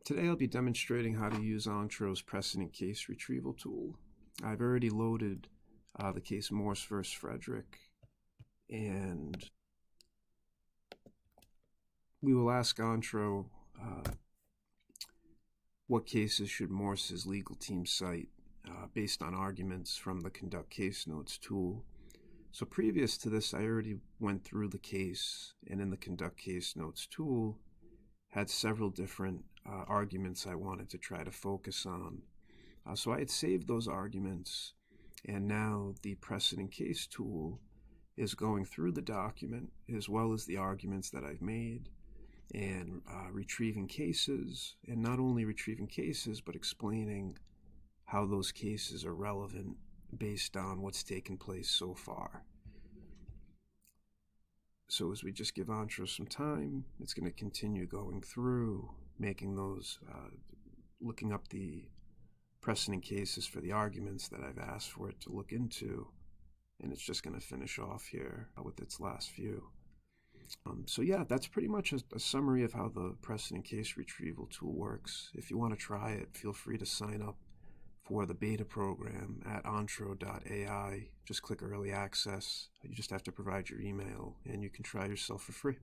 Today I'll be demonstrating how to use Ontro's precedent case retrieval tool. I've already loaded the case Morse versus Frederick, and we will ask Ontro what cases should Morse's legal team cite based on arguments from the Conduct Case Notes tool. So previous to this, I already went through the case, and in the Conduct Case Notes tool had several different arguments I wanted to try to focus on. So I had saved those arguments, and now the precedent case tool is going through the document as well as the arguments that I've made and retrieving cases, and not only retrieving cases but explaining how those cases are relevant based on what's taken place so far. So as we just give Ontro some time, it's going to continue going through, making those, looking up the precedent cases for the arguments that I've asked for it to look into, and it's just going to finish off here with its last few. So yeah, that's pretty much a summary of how the precedent case retrieval tool works. If you want to try it, feel free to sign up for the beta program at Ontro.AI. Just click early access. You just have to provide your email and you can try yourself for free.